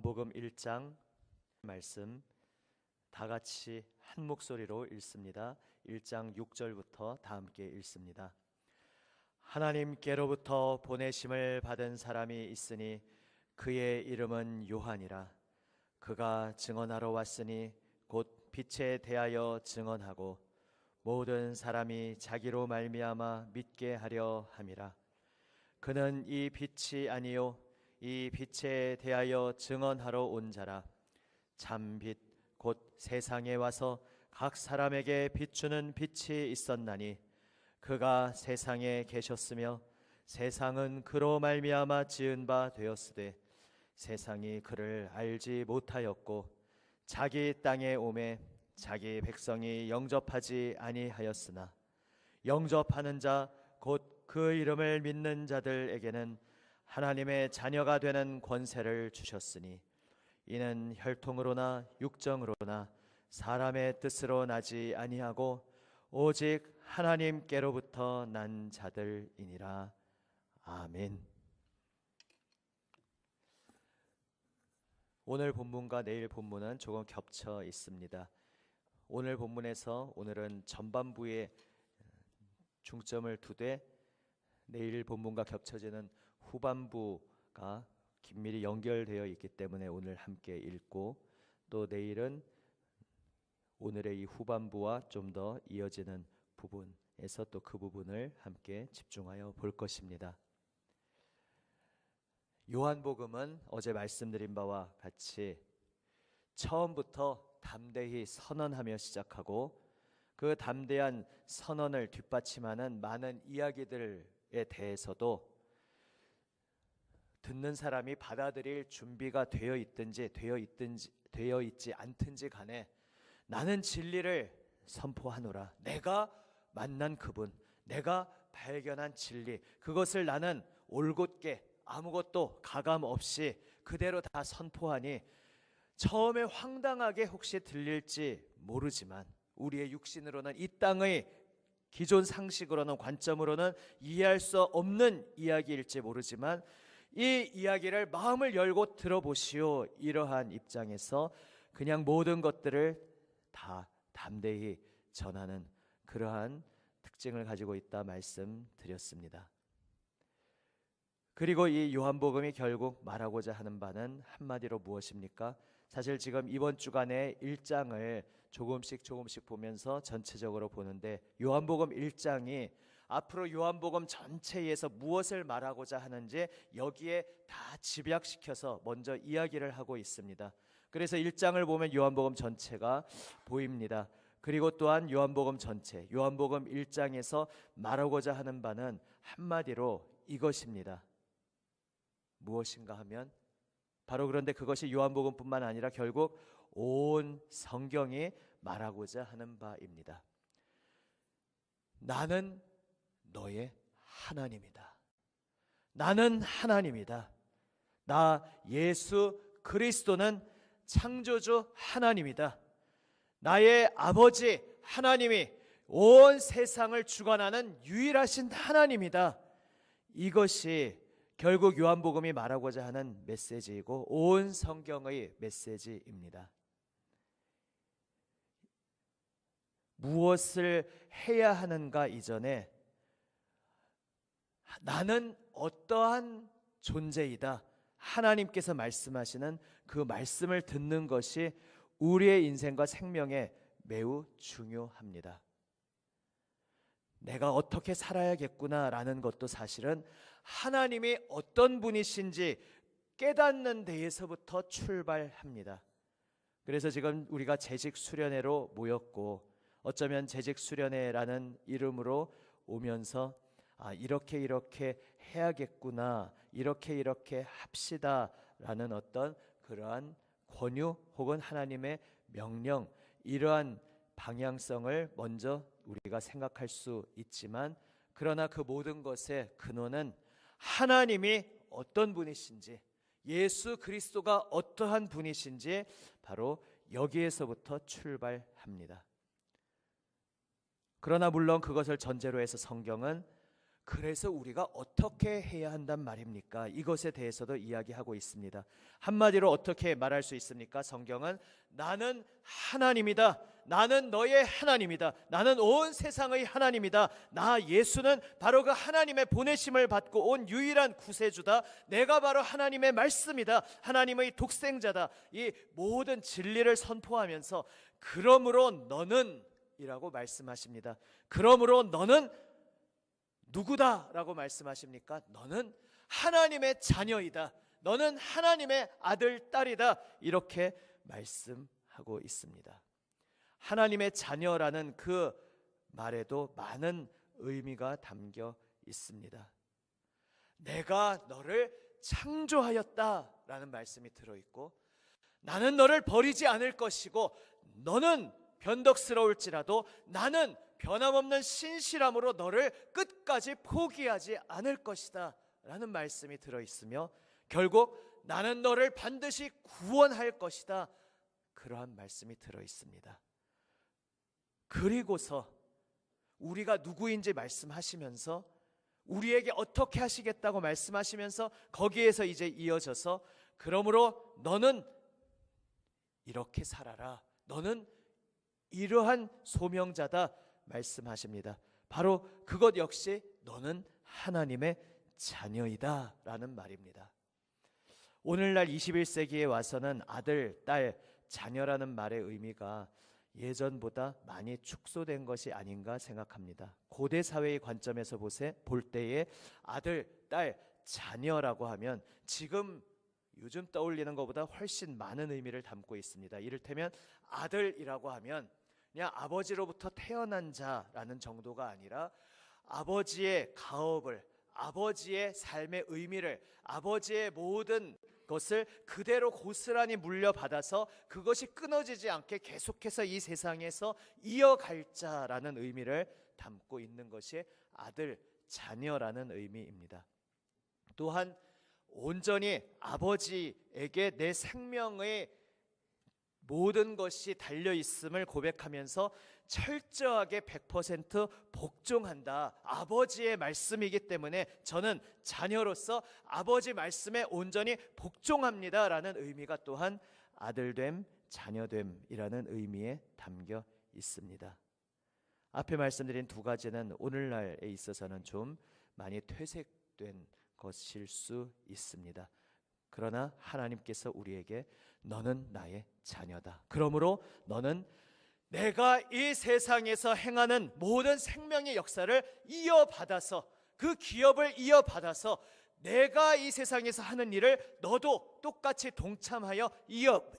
요한복음 1장 말씀 다 같이 한 목소리로 읽습니다. 1장 6절부터 다 함께 읽습니다. 하나님께로부터 보내심을 받은 사람이 있으니 그의 이름은 요한이라. 그가 증언하러 왔으니 곧 빛에 대하여 증언하고 모든 사람이 자기로 말미암아 믿게 하려 함이라. 그는 이 빛이 아니요 이 빛에 대하여 증언하러 온 자라. 참빛 곧 세상에 와서 각 사람에게 비추는 빛이 있었나니 그가 세상에 계셨으며 세상은 그로 말미암아 지은 바 되었으되 세상이 그를 알지 못하였고 자기 땅에 오매 자기 백성이 영접하지 아니하였으나 영접하는 자 곧 그 이름을 믿는 자들에게는 하나님의 자녀가 되는 권세를 주셨으니 이는 혈통으로나 육정으로나 사람의 뜻으로 나지 아니하고 오직 하나님께로부터 난 자들이니라. 아멘. 오늘 본문과 내일 본문은 조금 겹쳐 있습니다. 오늘 본문에서 오늘은 전반부에 중점을 두되 내일 본문과 겹쳐지는 후반부가 긴밀히 연결되어 있기 때문에 오늘 함께 읽고 또 내일은 오늘의 이 후반부와 좀 더 이어지는 부분에서 또 그 부분을 함께 집중하여 볼 것입니다. 요한복음은 어제 말씀드린 바와 같이 처음부터 담대히 선언하며 시작하고 그 담대한 선언을 뒷받침하는 많은 이야기들에 대해서도 듣는 사람이 받아들일 준비가 되어 있지 않든지 간에 나는 진리를 선포하노라. 내가 만난 그분, 내가 발견한 진리, 그것을 나는 올곧게 아무것도 가감 없이 그대로 다 선포하니 처음에 황당하게 혹시 들릴지 모르지만 우리의 육신으로는 이 땅의 기존 상식으로는 관점으로는 이해할 수 없는 이야기일지 모르지만 이 이야기를 마음을 열고 들어보시오. 이러한 입장에서 그냥 모든 것들을 다 담대히 전하는 그러한 특징을 가지고 있다 말씀드렸습니다. 그리고 이 요한복음이 결국 말하고자 하는 바는 한마디로 무엇입니까? 사실 지금 이번 주간의 1장을 조금씩 보면서 전체적으로 보는데 요한복음 1장이 앞으로 요한복음 전체에서 무엇을 말하고자 하는지 여기에 다 집약시켜서 먼저 이야기를 하고 있습니다. 그래서 1장을 보면 요한복음 전체가 보입니다. 그리고 또한 요한복음 전체, 요한복음 1장에서 말하고자 하는 바는 한마디로 이것입니다. 무엇인가 하면 바로 그런데 그것이 요한복음뿐만 아니라 결국 온 성경이 말하고자 하는 바입니다. 나는 너의 하나님이다. 나는 하나님이다. 나 예수 그리스도는 창조주 하나님이다. 나의 아버지 하나님이 온 세상을 주관하는 유일하신 하나님이다. 이것이 결국 요한복음이 말하고자 하는 메시지이고 온 성경의 메시지입니다. 무엇을 해야 하는가 이전에 나는 어떠한 존재이다. 하나님께서 말씀하시는 그 말씀을 듣는 것이 우리의 인생과 생명에 매우 중요합니다. 내가 어떻게 살아야겠구나라는 것도 사실은 하나님이 어떤 분이신지 깨닫는 데에서부터 출발합니다. 그래서 지금 우리가 재직 수련회로 모였고 어쩌면 재직 수련회라는 이름으로 오면서 이렇게 해야겠구나, 이렇게 합시다라는 어떤 그러한 권유 혹은 하나님의 명령, 이러한 방향성을 먼저 우리가 생각할 수 있지만 그러나 그 모든 것의 근원은 하나님이 어떤 분이신지, 예수 그리스도가 어떠한 분이신지 바로 여기에서부터 출발합니다. 그러나 물론 그것을 전제로 해서 성경은 그래서 우리가 어떻게 해야 한단 말입니까? 이것에 대해서도 이야기하고 있습니다. 한마디로 어떻게 말할 수 있습니까? 성경은 나는 하나님이다. 나는 너의 하나님이다. 나는 온 세상의 하나님이다. 나 예수는 바로 그 하나님의 보내심을 받고 온 유일한 구세주다. 내가 바로 하나님의 말씀이다. 하나님의 독생자다. 이 모든 진리를 선포하면서 그러므로 너는 이라고 말씀하십니다. 그러므로 너는 누구다? 라고 말씀하십니까? 너는 하나님의 자녀이다. 너는 하나님의 아들, 딸이다. 이렇게 말씀하고 있습니다. 하나님의 자녀라는 그 말에도 많은 의미가 담겨 있습니다. 내가 너를 창조하였다라는 말씀이 들어있고, 나는 너를 버리지 않을 것이고, 너는 변덕스러울지라도 나는 변함없는 신실함으로 너를 끝까지 포기하지 않을 것이다 라는 말씀이 들어있으며, 결국 나는 너를 반드시 구원할 것이다, 그러한 말씀이 들어있습니다. 그리고서 우리가 누구인지 말씀하시면서 우리에게 어떻게 하시겠다고 말씀하시면서 거기에서 이제 이어져서 그러므로 너는 이렇게 살아라, 너는 이러한 소명자다 말씀하십니다. 바로 그것 역시 너는 하나님의 자녀이다 라는 말입니다. 오늘날 21세기에 와서는 아들, 딸, 자녀라는 말의 의미가 예전보다 많이 축소된 것이 아닌가 생각합니다. 고대 사회의 관점에서 볼 때에 아들, 딸, 자녀라고 하면 요즘 떠올리는 것보다 훨씬 많은 의미를 담고 있습니다. 이를테면 아들이라고 하면 그냥 아버지로부터 태어난 자라는 정도가 아니라 아버지의 가업을, 아버지의 삶의 의미를, 아버지의 모든 것을 그대로 고스란히 물려받아서 그것이 끊어지지 않게 계속해서 이 세상에서 이어갈 자라는 의미를 담고 있는 것이 아들, 자녀라는 의미입니다. 또한 온전히 아버지에게 내 생명의 모든 것이 달려있음을 고백하면서 철저하게 100% 복종한다. 아버지의 말씀이기 때문에 저는 자녀로서 아버지 말씀에 온전히 복종합니다 라는 의미가 또한 아들됨, 자녀됨이라는 의미에 담겨 있습니다. 앞에 말씀드린 두 가지는 오늘날에 있어서는 좀 많이 퇴색된 것일 수 있습니다. 그러나 하나님께서 우리에게 너는 나의 자녀다. 그러므로 너는 내가 이 세상에서 행하는 모든 생명의 역사를 이어받아서, 그 기업을 이어받아서 내가 이 세상에서 하는 일을 너도 똑같이 동참하여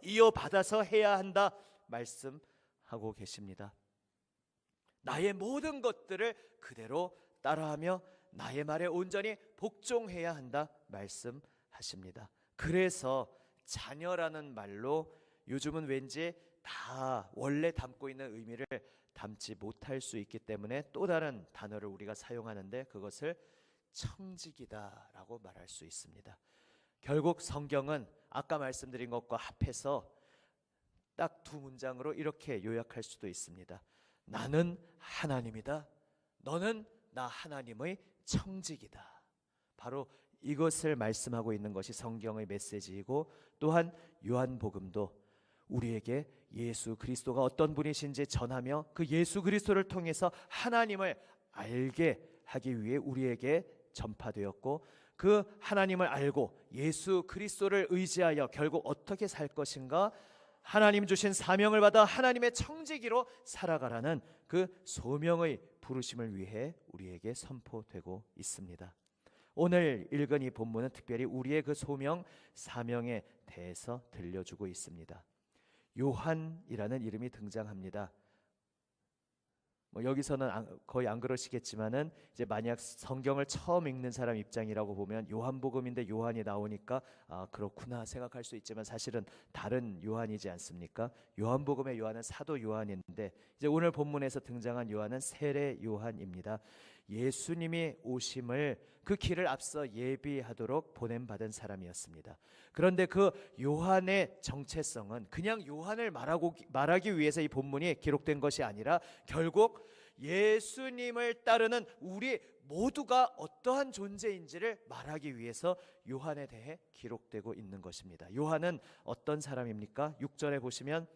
이어받아서 해야 한다 말씀하고 계십니다. 나의 모든 것들을 그대로 따라하며 나의 말에 온전히 복종해야 한다 말씀하십니다. 그래서 자녀라는 말로 요즘은 왠지 다 원래 담고 있는 의미를 담지 못할 수 있기 때문에 또 다른 단어를 우리가 사용하는데 그것을 청지기다라고 말할 수 있습니다. 결국 성경은 아까 말씀드린 것과 합해서 딱 두 문장으로 이렇게 요약할 수도 있습니다. 나는 하나님이다. 너는 나 하나님의 청지기다. 바로 이것을 말씀하고 있는 것이 성경의 메시지이고, 또한 요한복음도 우리에게 예수 그리스도가 어떤 분이신지 전하며 그 예수 그리스도를 통해서 하나님을 알게 하기 위해 우리에게 전파되었고, 그 하나님을 알고 예수 그리스도를 의지하여 결국 어떻게 살 것인가, 하나님 주신 사명을 받아 하나님의 청지기로 살아가라는 그 소명의 부르심을 위해 우리에게 선포되고 있습니다. 오늘 읽은 이 본문은 특별히 우리의 그 소명, 사명에 대해서 들려주고 있습니다. 요한이라는 이름이 등장합니다. 여기서는 거의 안 그러시겠지만은 이제 만약 성경을 처음 읽는 사람 입장이라고 보면 요한복음인데 요한이 나오니까 그렇구나 생각할 수 있지만 사실은 다른 요한이지 않습니까? 요한복음의 요한은 사도 요한인데 이제 오늘 본문에서 등장한 요한은 세례 요한입니다. 예수님이 오심을 그 길을 앞서 예비하도록 보냄받은 사람이었습니다. 그런데 그 요한의 정체성은 그냥 요한을 말하기 위해서 이 본문이 기록된 것이 아니라 결국 예수님을 따르는 우리 모두가 어떠한 존재인지를 말하기 위해서 요한에 대해 기록되고 있는 것입니다. 요한은 어떤 사람입니까? 6절에 보시면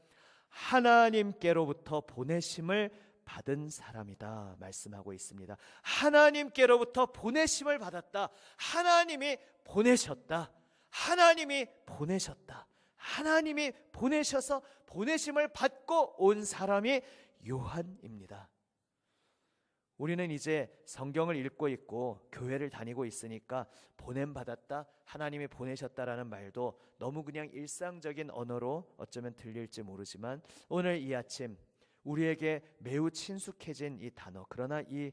하나님께로부터 보내심을 받은 사람이다 말씀하고 있습니다. 하나님께로부터 보내심을 받았다. 하나님이 보내셨다. 하나님이 보내셨다. 하나님이 보내셔서 보내심을 받고 온 사람이 요한입니다. 우리는 이제 성경을 읽고 있고 교회를 다니고 있으니까 보냄받았다, 하나님이 보내셨다라는 말도 너무 그냥 일상적인 언어로 어쩌면 들릴지 모르지만 오늘 이 아침 우리에게 매우 친숙해진 이 단어, 그러나 이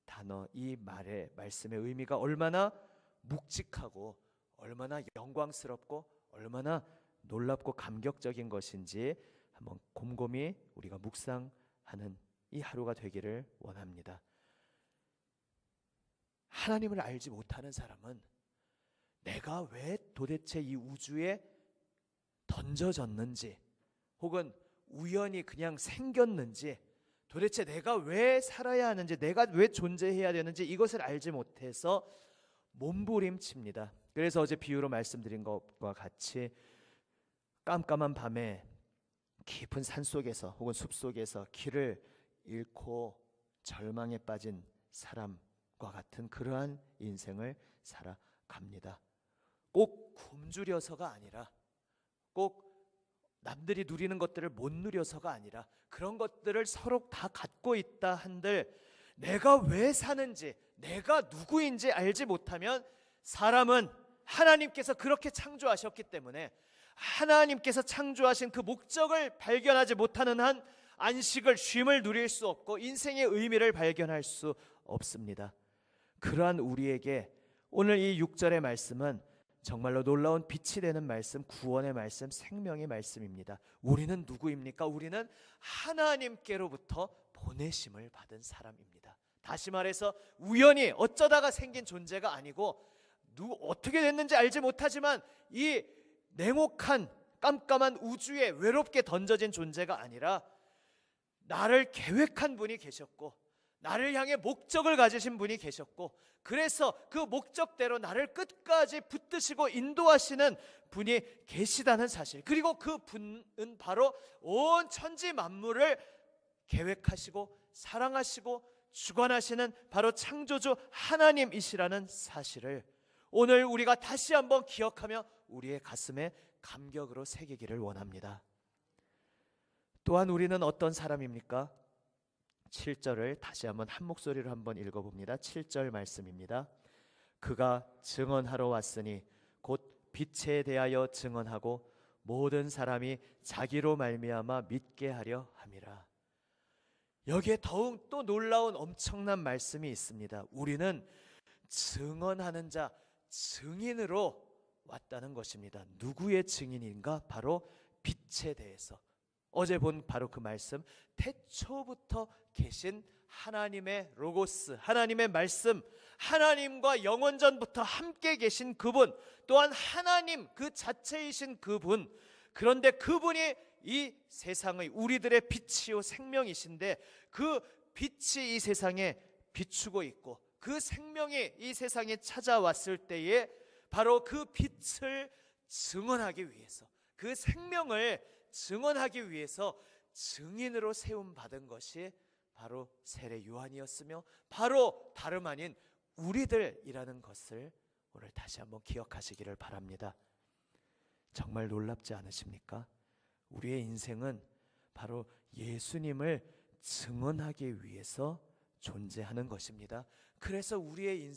단어, 이 말의 말씀의 의미가 얼마나 묵직하고 얼마나 영광스럽고 얼마나 놀랍고 감격적인 것인지 한번 곰곰이 우리가 묵상하는 이 하루가 되기를 원합니다. 하나님을 알지 못하는 사람은 내가 왜 도대체 이 우주에 던져졌는지, 혹은 우연히 그냥 생겼는지, 도대체 내가 왜 살아야 하는지, 내가 왜 존재해야 되는지 이것을 알지 못해서 몸부림칩니다. 그래서 어제 비유로 말씀드린 것과 같이 깜깜한 밤에 깊은 산속에서 혹은 숲속에서 길을 잃고 절망에 빠진 사람과 같은 그러한 인생을 살아갑니다. 꼭 굶주려서가 아니라, 꼭 남들이 누리는 것들을 못 누려서가 아니라, 그런 것들을 서로 다 갖고 있다 한들 내가 왜 사는지, 내가 누구인지 알지 못하면 사람은 하나님께서 그렇게 창조하셨기 때문에 하나님께서 창조하신 그 목적을 발견하지 못하는 한 안식을, 쉼을 누릴 수 없고 인생의 의미를 발견할 수 없습니다. 그러한 우리에게 오늘 이 6절의 말씀은 정말로 놀라운 빛이 되는 말씀, 구원의 말씀, 생명의 말씀입니다. 우리는 누구입니까? 우리는 하나님께로부터 보내심을 받은 사람입니다. 다시 말해서 우연히 어쩌다가 생긴 존재가 아니고, 어떻게 됐는지 알지 못하지만 이 냉혹한 깜깜한 우주에 외롭게 던져진 존재가 아니라 나를 계획한 분이 계셨고, 나를 향해 목적을 가지신 분이 계셨고, 그래서 그 목적대로 나를 끝까지 붙드시고 인도하시는 분이 계시다는 사실, 그리고 그 분은 바로 온 천지 만물을 계획하시고 사랑하시고 주관하시는 바로 창조주 하나님이시라는 사실을 오늘 우리가 다시 한번 기억하며 우리의 가슴에 감격으로 새기기를 원합니다. 또한 우리는 어떤 사람입니까? 7절을 다시 한번 한 목소리로 한번 읽어봅니다. 7절 말씀입니다. 그가 증언하러 왔으니 곧 빛에 대하여 증언하고 모든 사람이 자기로 말미암아 믿게 하려 함이라. 여기에 더욱 또 놀라운 엄청난 말씀이 있습니다. 우리는 증언하는 자, 증인으로 왔다는 것입니다. 누구의 증인인가? 바로 빛에 대해서. 어제 본 바로 그 말씀, 태초부터 계신 하나님의 로고스, 하나님의 말씀, 하나님과 영원전부터 함께 계신 그분, 또한 하나님 그 자체이신 그분, 그런데 그분이 이 세상의 우리들의 빛이요 생명이신데 그 빛이 이 세상에 비추고 있고 그 생명이 이 세상에 찾아왔을 때에 바로 그 빛을 증언하기 위해서, 그 생명을 증언하기 위해서 증인으로 세움받은 것이 바로 세례 요한이었으며 바로 다름 아닌 우리들이라는 것을 오늘 다시 한번 기억하시기를 바랍니다. 정말 놀랍지 않으십니까? 우리의 인생은 바로 예수님을 증언하기 위해서 존재하는 것입니다. 그래서 우리의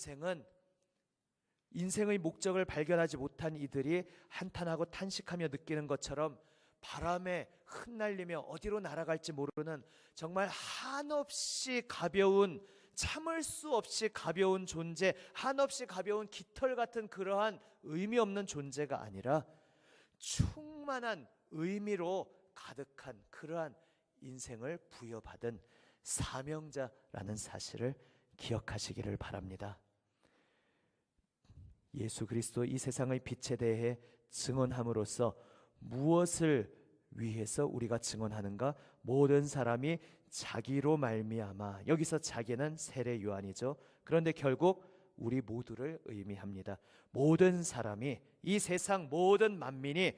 인생의 목적을 발견하지 못한 이들이 한탄하고 탄식하며 느끼는 것처럼 바람에 흩날리며 어디로 날아갈지 모르는 정말 한없이 가벼운, 참을 수 없이 가벼운 존재, 한없이 가벼운 깃털 같은 그러한 의미 없는 존재가 아니라 충만한 의미로 가득한 그러한 인생을 부여받은 사명자라는 사실을 기억하시기를 바랍니다. 예수 그리스도 이 세상의 빛에 대해 증언함으로써 무엇을 위해서 우리가 증언하는가? 모든 사람이 자기로 말미암아, 여기서 자기는 세례 요한이죠. 그런데 결국 우리 모두를 의미합니다. 모든 사람이, 이 세상 모든 만민이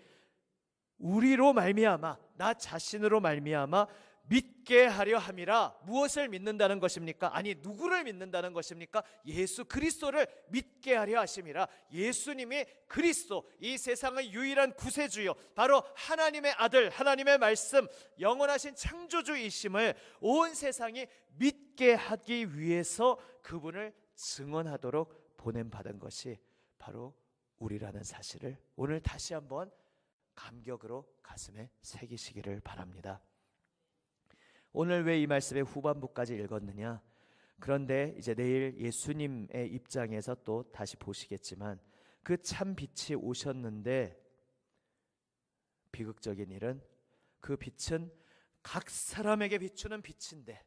우리로 말미암아, 나 자신으로 말미암아 믿게 하려 함이라. 무엇을 믿는다는 것입니까? 아니, 누구를 믿는다는 것입니까? 예수 그리스도를 믿게 하려 하심이라. 예수님이 그리스도, 이 세상의 유일한 구세주요, 바로 하나님의 아들, 하나님의 말씀, 영원하신 창조주이심을 온 세상이 믿게 하기 위해서 그분을 증언하도록 보냄받은 것이 바로 우리라는 사실을 오늘 다시 한번 감격으로 가슴에 새기시기를 바랍니다. 오늘 왜 이 말씀의 후반부까지 읽었느냐? 그런데 이제 내일 예수님의 입장에서 또 다시 보시겠지만 그 참 빛이 오셨는데 비극적인 일은 그 빛은 각 사람에게 비추는 빛인데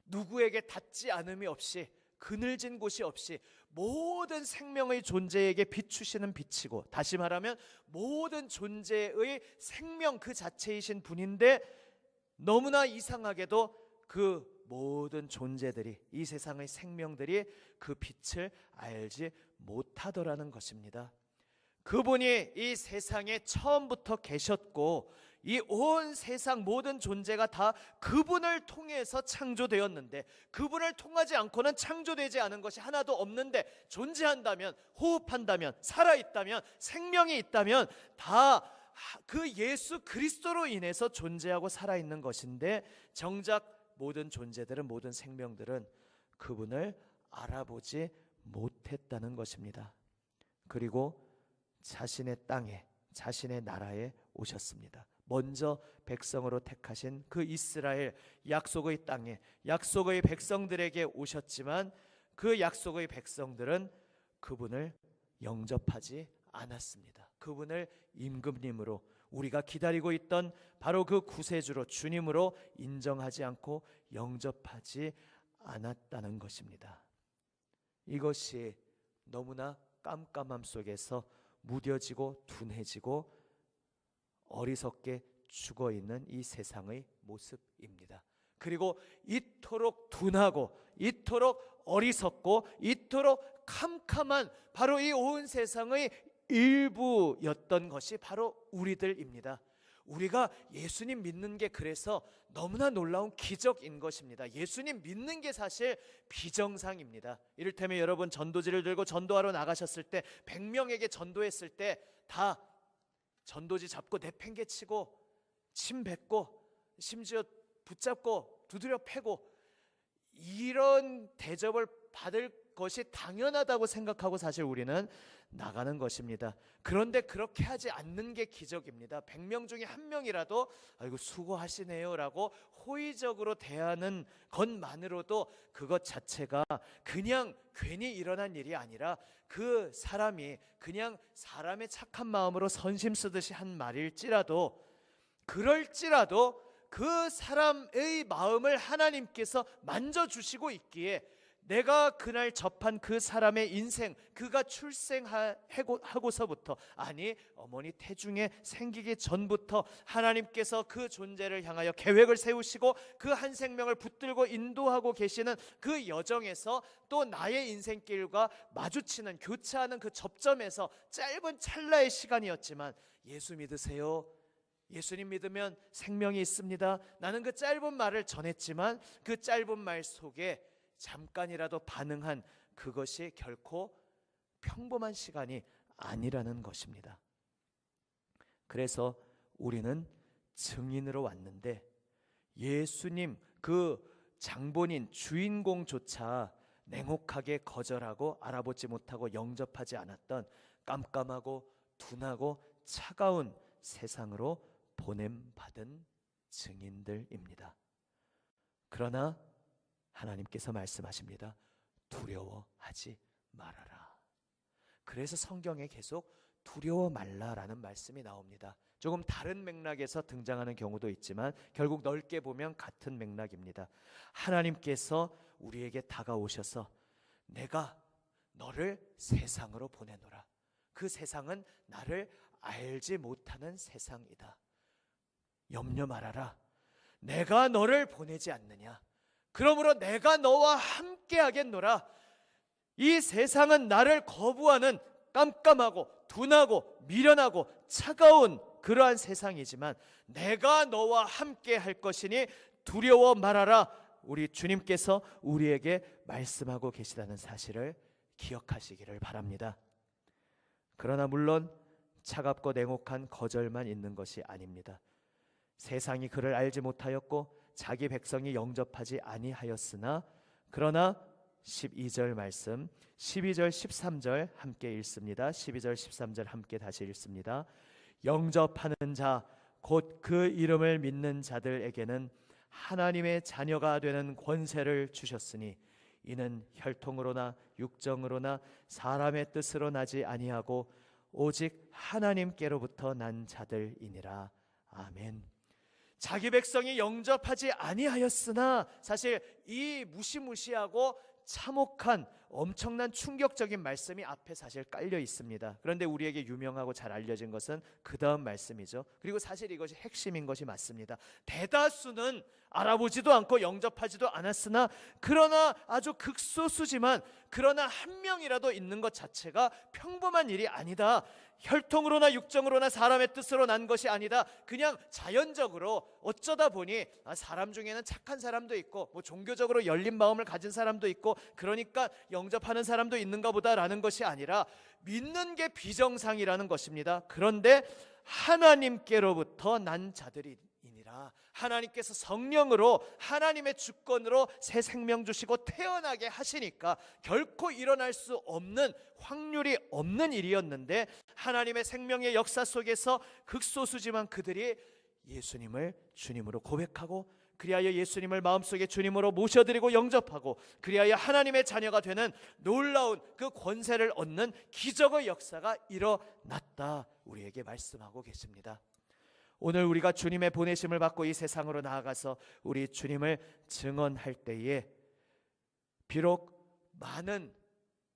누구에게 닿지 않음이 없이, 그늘진 곳이 없이 모든 생명의 존재에게 비추시는 빛이고, 다시 말하면 모든 존재의 생명 그 자체이신 분인데 너무나 이상하게도 그 모든 존재들이, 이 세상의 생명들이 그 빛을 알지 못하더라는 것입니다. 그분이 이 세상에 처음부터 계셨고 이 온 세상 모든 존재가 다 그분을 통해서 창조되었는데, 그분을 통하지 않고는 창조되지 않은 것이 하나도 없는데, 존재한다면, 호흡한다면, 살아있다면, 생명이 있다면 다 그 예수 그리스도로 인해서 존재하고 살아있는 것인데, 정작 모든 존재들은, 모든 생명들은 그분을 알아보지 못했다는 것입니다. 그리고 자신의 땅에, 자신의 나라에 오셨습니다. 먼저 백성으로 택하신 그 이스라엘 약속의 땅에, 약속의 백성들에게 오셨지만 그 약속의 백성들은 그분을 영접하지 않았습니다. 그분을 임금님으로, 우리가 기다리고 있던 바로 그 구세주로, 주님으로 인정하지 않고 영접하지 않았다는 것입니다. 이것이 너무나 깜깜함 속에서 무뎌지고 둔해지고 어리석게 죽어있는 이 세상의 모습입니다. 그리고 이토록 둔하고 이토록 어리석고 이토록 캄캄한 바로 이 온 세상의 일부였던 것이 바로 우리들입니다. 우리가 예수님 믿는 게 그래서 너무나 놀라운 기적인 것입니다. 예수님 믿는 게 사실 비정상입니다. 이를테면 여러분 전도지를 들고 전도하러 나가셨을 때 100명에게 전도했을 때 다 전도지 잡고 내팽개치고 침 뱉고 심지어 붙잡고 두드려 패고 이런 대접을 받을 것이 당연하다고 생각하고 사실 우리는 나가는 것입니다. 그런데 그렇게 하지 않는 게 기적입니다. 100명 중에 한 명이라도 아이고 수고하시네요 라고 호의적으로 대하는 것만으로도 그것 자체가 그냥 괜히 일어난 일이 아니라 그 사람이 그냥 사람의 착한 마음으로 선심 쓰듯이 한 말일지라도, 그럴지라도 그 사람의 마음을 하나님께서 만져주시고 있기에 내가 그날 접한 그 사람의 인생, 그가 출생하고서부터, 아니 어머니 태중에 생기기 전부터 하나님께서 그 존재를 향하여 계획을 세우시고 그 한 생명을 붙들고 인도하고 계시는 그 여정에서 또 나의 인생길과 마주치는, 교차하는 그 접점에서 짧은 찰나의 시간이었지만 예수 믿으세요, 예수님 믿으면 생명이 있습니다, 나는 그 짧은 말을 전했지만 그 짧은 말 속에 잠깐이라도 반응한 그것이 결코 평범한 시간이 아니라는 것입니다. 그래서 우리는 증인으로 왔는데 예수님 그 장본인 주인공조차 냉혹하게 거절하고 알아보지 못하고 영접하지 않았던 깜깜하고 둔하고 차가운 세상으로 보냄받은 증인들입니다. 그러나 하나님께서 말씀하십니다. 두려워하지 말아라. 그래서 성경에 계속 두려워 말라라는 말씀이 나옵니다. 조금 다른 맥락에서 등장하는 경우도 있지만 결국 넓게 보면 같은 맥락입니다. 하나님께서 우리에게 다가오셔서 내가 너를 세상으로 보내노라. 그 세상은 나를 알지 못하는 세상이다. 염려 말아라. 내가 너를 보내지 않느냐. 그러므로 내가 너와 함께 하겠노라. 이 세상은 나를 거부하는 깜깜하고 둔하고 미련하고 차가운 그러한 세상이지만 내가 너와 함께 할 것이니 두려워 말아라. 우리 주님께서 우리에게 말씀하고 계시다는 사실을 기억하시기를 바랍니다. 그러나 물론 차갑고 냉혹한 거절만 있는 것이 아닙니다. 세상이 그를 알지 못하였고 자기 백성이 영접하지 아니하였으나 그러나 12절 말씀 12절 13절 함께 읽습니다. 12절 13절 함께 다시 읽습니다. 영접하는 자 곧 그 이름을 믿는 자들에게는 하나님의 자녀가 되는 권세를 주셨으니 이는 혈통으로나 육정으로나 사람의 뜻으로 나지 아니하고 오직 하나님께로부터 난 자들이니라. 아멘. 자기 백성이 영접하지 아니하였으나 사실 이 무시무시하고 참혹한 엄청난 충격적인 말씀이 앞에 사실 깔려 있습니다. 그런데 우리에게 유명하고 잘 알려진 것은 그 다음 말씀이죠. 그리고 사실 이것이 핵심인 것이 맞습니다. 대다수는 알아보지도 않고 영접하지도 않았으나 그러나 아주 극소수지만 그러나 한 명이라도 있는 것 자체가 평범한 일이 아니다. 혈통으로나 육정으로나 사람의 뜻으로 난 것이 아니다. 그냥 자연적으로 어쩌다 보니 사람 중에는 착한 사람도 있고 뭐 종교적으로 열린 마음을 가진 사람도 있고 그러니까 영접하는 사람도 있는가 보다라는 것이 아니라 믿는 게 비정상이라는 것입니다. 그런데 하나님께로부터 난 자들이니라. 하나님께서 성령으로 하나님의 주권으로 새 생명 주시고 태어나게 하시니까 결코 일어날 수 없는 확률이 없는 일이었는데 하나님의 생명의 역사 속에서 극소수지만 그들이 예수님을 주님으로 고백하고 그리하여 예수님을 마음속에 주님으로 모셔드리고 영접하고 그리하여 하나님의 자녀가 되는 놀라운 그 권세를 얻는 기적의 역사가 일어났다. 우리에게 말씀하고 계십니다. 오늘 우리가 주님의 보내심을 받고 이 세상으로 나아가서 우리 주님을 증언할 때에 비록 많은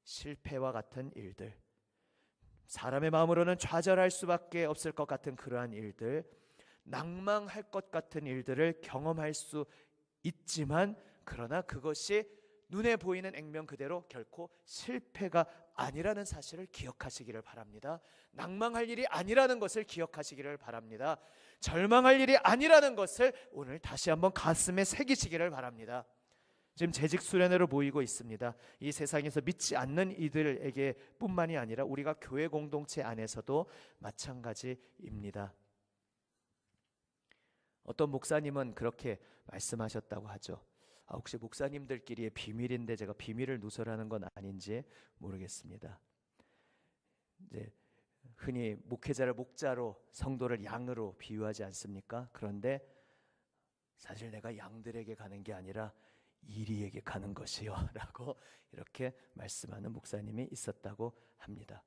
실패와 같은 일들, 사람의 마음으로는 좌절할 수밖에 없을 것 같은 그러한 일들, 낭망할 것 같은 일들을 경험할 수 있지만 그러나 그것이 눈에 보이는 액면 그대로 결코 실패가 아니라는 사실을 기억하시기를 바랍니다. 낭망할 일이 아니라는 것을 기억하시기를 바랍니다. 절망할 일이 아니라는 것을 오늘 다시 한번 가슴에 새기시기를 바랍니다. 지금 재직 수련회로 모이고 있습니다. 이 세상에서 믿지 않는 이들에게 뿐만이 아니라 우리가 교회 공동체 안에서도 마찬가지입니다. 어떤 목사님은 그렇게 말씀하셨다고 하죠. 혹시 목사님들끼리의 비밀인데 제가 비밀을 누설하는 건 아닌지 모르겠습니다. 이제 흔히 목회자를 목자로 성도를 양으로 비유하지 않습니까? 그런데 사실 내가 양들에게 가는 게 아니라 이리에게 가는 것이요 라고 이렇게 말씀하는 목사님이 있었다고 합니다.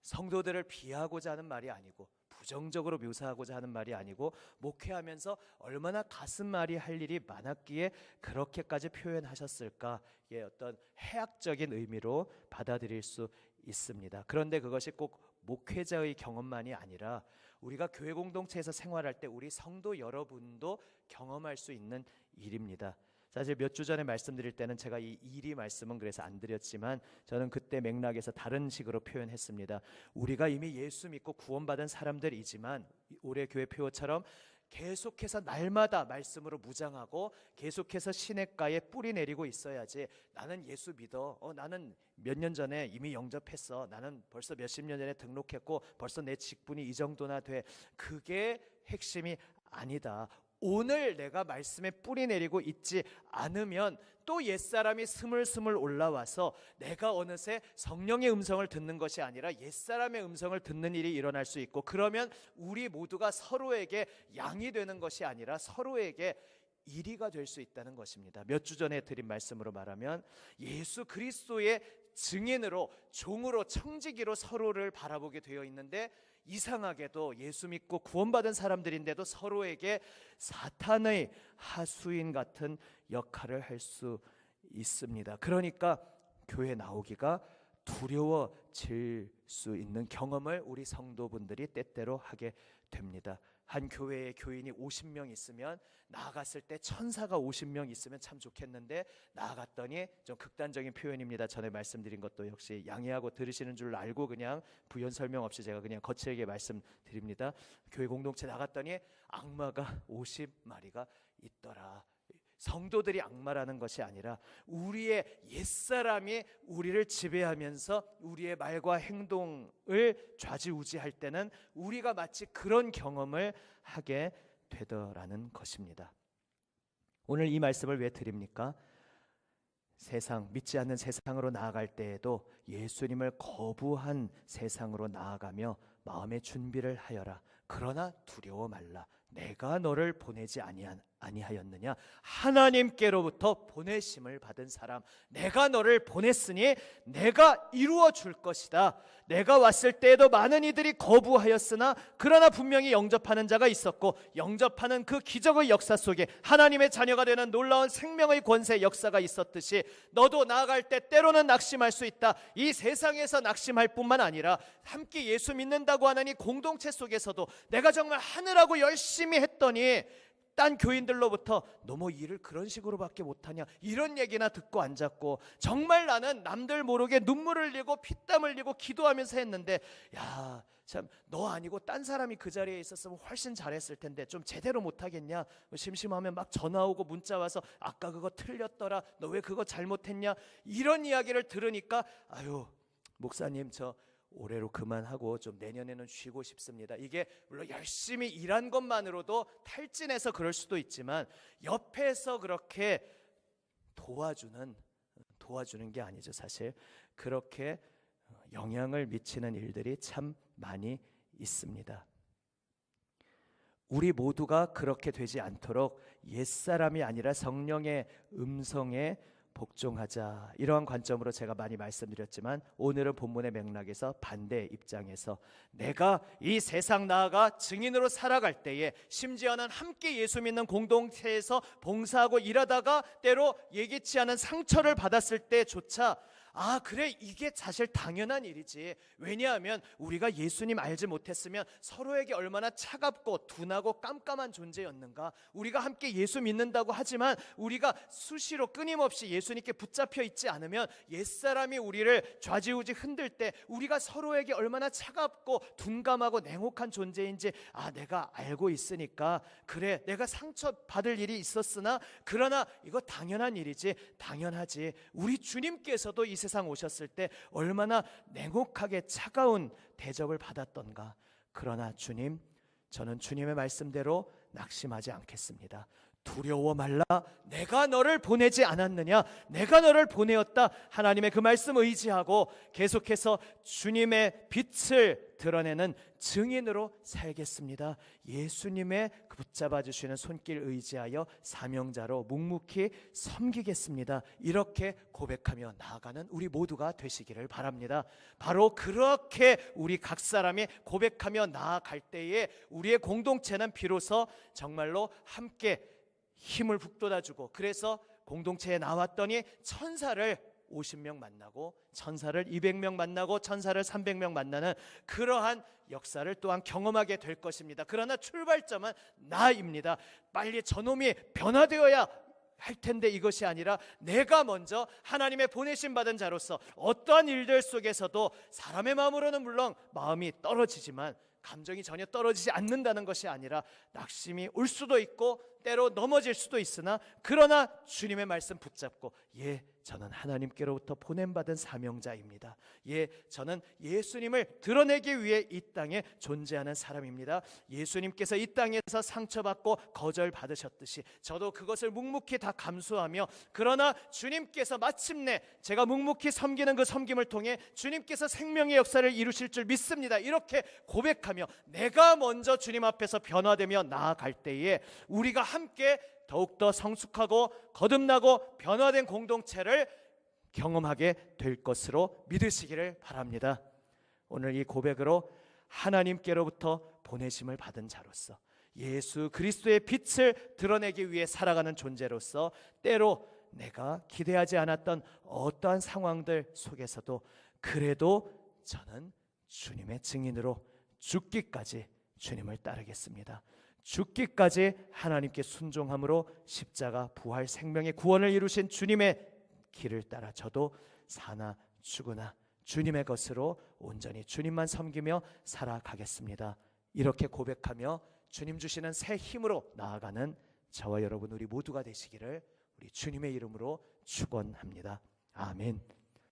성도들을 비하고자 하는 말이 아니고 부정적으로 묘사하고자 하는 말이 아니고 목회하면서 얼마나 가슴앓이 할 일이 많았기에 그렇게까지 표현하셨을까, 이게 어떤 해학적인 의미로 받아들일 수 있습니다. 그런데 그것이 꼭 목회자의 경험만이 아니라 우리가 교회 공동체에서 생활할 때 우리 성도 여러분도 경험할 수 있는 일입니다. 사실 몇 주 전에 말씀드릴 때는 제가 이 이리 말씀은 그래서 안 드렸지만 저는 그때 맥락에서 다른 식으로 표현했습니다. 우리가 이미 예수 믿고 구원받은 사람들이지만 올해 교회 표어처럼 계속해서 날마다 말씀으로 무장하고 계속해서 시냇가에 뿌리 내리고 있어야지. 나는 예수 믿어. 나는 몇 년 전에 이미 영접했어. 나는 벌써 몇십 년 전에 등록했고 벌써 내 직분이 이 정도나 돼. 그게 핵심이 아니다. 오늘 내가 말씀에 뿌리 내리고 있지 않으면 또 옛사람이 스물스물 올라와서 내가 어느새 성령의 음성을 듣는 것이 아니라 옛사람의 음성을 듣는 일이 일어날 수 있고, 그러면 우리 모두가 서로에게 양이 되는 것이 아니라 서로에게 이리가 될 수 있다는 것입니다. 몇 주 전에 드린 말씀으로 말하면 예수 그리스도의 증인으로, 종으로, 청지기로 서로를 바라보게 되어 있는데 이상하게도 예수 믿고 구원받은 사람들인데도 서로에게 사탄의 하수인 같은 역할을 할 수 있습니다. 그러니까 교회 나오기가 두려워질 수 있는 경험을 우리 성도분들이 때때로 하게 됩니다. 한 교회에 교인이 50명 있으면 나아갔을 때 천사가 50명 있으면 참 좋겠는데, 나아갔더니, 좀 극단적인 표현입니다. 전에 말씀드린 것도 역시 양해하고 들으시는 줄 알고 그냥 부연 설명 없이 제가 그냥 거칠게 말씀드립니다. 교회 공동체 나갔더니 악마가 50마리가 있더라. 성도들이 악마라는 것이 아니라 우리의 옛사람이 우리를 지배하면서 우리의 말과 행동을 좌지우지할 때는 우리가 마치 그런 경험을 하게 되더라는 것입니다. 오늘 이 말씀을 왜 드립니까? 세상, 믿지 않는 세상으로 나아갈 때에도 예수님을 거부한 세상으로 나아가며 마음의 준비를 하여라. 그러나 두려워 말라. 내가 너를 보내지 아니하였느냐? 하나님께로부터 보내심을 받은 사람, 내가 너를 보냈으니 내가 이루어 줄 것이다. 내가 왔을 때에도 많은 이들이 거부하였으나 그러나 분명히 영접하는 자가 있었고, 영접하는 그 기적의 역사 속에 하나님의 자녀가 되는 놀라운 생명의 권세 역사가 있었듯이 너도 나아갈 때 때로는 낙심할 수 있다. 이 세상에서 낙심할 뿐만 아니라 함께 예수 믿는다고 하는 이 공동체 속에서도 내가 정말 하느라고 열심히 했더니 딴 교인들로부터 너 뭐 일을 그런 식으로밖에 못하냐, 이런 얘기나 듣고 앉았고, 정말 나는 남들 모르게 눈물을 흘리고 피땀 흘리고 기도하면서 했는데, 야 참 너 아니고 딴 사람이 그 자리에 있었으면 훨씬 잘했을 텐데 좀 제대로 못하겠냐, 심심하면 막 전화 오고 문자 와서 아까 그거 틀렸더라, 너 왜 그거 잘못했냐, 이런 이야기를 들으니까 아유 목사님 저 올해로 그만하고 좀 내년에는 쉬고 싶습니다. 이게 물론 열심히 일한 것만으로도 탈진해서 그럴 수도 있지만 옆에서 그렇게 도와주는 게 아니죠. 사실 그렇게 영향을 미치는 일들이 참 많이 있습니다. 우리 모두가 그렇게 되지 않도록 옛사람이 아니라 성령의 음성에 복종하자, 이러한 관점으로 제가 많이 말씀드렸지만, 오늘은 본문의 맥락에서 반대 입장에서 내가 이 세상 나아가 증인으로 살아갈 때에, 심지어는 함께 예수 믿는 공동체에서 봉사하고 일하다가 때로 예기치 않은 상처를 받았을 때조차 아 그래 이게 사실 당연한 일이지, 왜냐하면 우리가 예수님 알지 못했으면 서로에게 얼마나 차갑고 둔하고 깜깜한 존재였는가. 우리가 함께 예수 믿는다고 하지만 우리가 수시로 끊임없이 예수님께 붙잡혀 있지 않으면 옛사람이 우리를 좌지우지 흔들 때 우리가 서로에게 얼마나 차갑고 둔감하고 냉혹한 존재인지 내가 알고 있으니까 그래 내가 상처받을 일이 있었으나 그러나 이거 당연한 일이지, 당연하지. 우리 주님께서도 이 세상 오셨을 때 얼마나 냉혹하게 차가운 대접을 받았던가. 그러나 주님, 저는 주님의 말씀대로 낙심하지 않겠습니다. 두려워 말라. 내가 너를 보내지 않았느냐? 내가 너를 보내었다. 하나님의 그 말씀 의지하고 계속해서 주님의 빛을 드러내는 증인으로 살겠습니다. 예수님의 붙잡아 주시는 손길 의지하여 사명자로 묵묵히 섬기겠습니다. 이렇게 고백하며 나아가는 우리 모두가 되시기를 바랍니다. 바로 그렇게 우리 각 사람이 고백하며 나아갈 때에 우리의 공동체는 비로소 정말로 함께 힘을 북돋아주고, 그래서 공동체에 나왔더니 천사를 50명 만나고 천사를 200명 만나고 천사를 300명 만나는 그러한 역사를 또한 경험하게 될 것입니다. 그러나 출발점은 나입니다. 빨리 저놈이 변화되어야 할 텐데 이것이 아니라 내가 먼저 하나님의 보내심 받은 자로서 어떠한 일들 속에서도 사람의 마음으로는 물론 마음이 떨어지지만 감정이 전혀 떨어지지 않는다는 것이 아니라 낙심이 올 수도 있고 때로 넘어질 수도 있으나 그러나 주님의 말씀 붙잡고 저는 하나님께로부터 보냄받은 사명자입니다. 저는 예수님을 드러내기 위해 이 땅에 존재하는 사람입니다. 예수님께서 이 땅에서 상처받고 거절받으셨듯이 저도 그것을 묵묵히 다 감수하며, 그러나 주님께서 마침내 제가 묵묵히 섬기는 그 섬김을 통해 주님께서 생명의 역사를 이루실 줄 믿습니다. 이렇게 고백하며 내가 먼저 주님 앞에서 변화되며 나아갈 때에 우리가 함께 더욱더 성숙하고 거듭나고 변화된 공동체를 경험하게 될 것으로 믿으시기를 바랍니다. 오늘 이 고백으로 하나님께로부터 보내심을 받은 자로서 예수 그리스도의 빛을 드러내기 위해 살아가는 존재로서 때로 내가 기대하지 않았던 어떠한 상황들 속에서도 그래도 저는 주님의 증인으로 죽기까지 주님을 따르겠습니다. 죽기까지 하나님께 순종함으로 십자가 부활 생명의 구원을 이루신 주님의 길을 따라 저도 사나 죽으나 주님의 것으로 온전히 주님만 섬기며 살아가겠습니다. 이렇게 고백하며 주님 주시는 새 힘으로 나아가는 저와 여러분 우리 모두가 되시기를 우리 주님의 이름으로 축원합니다. 아멘.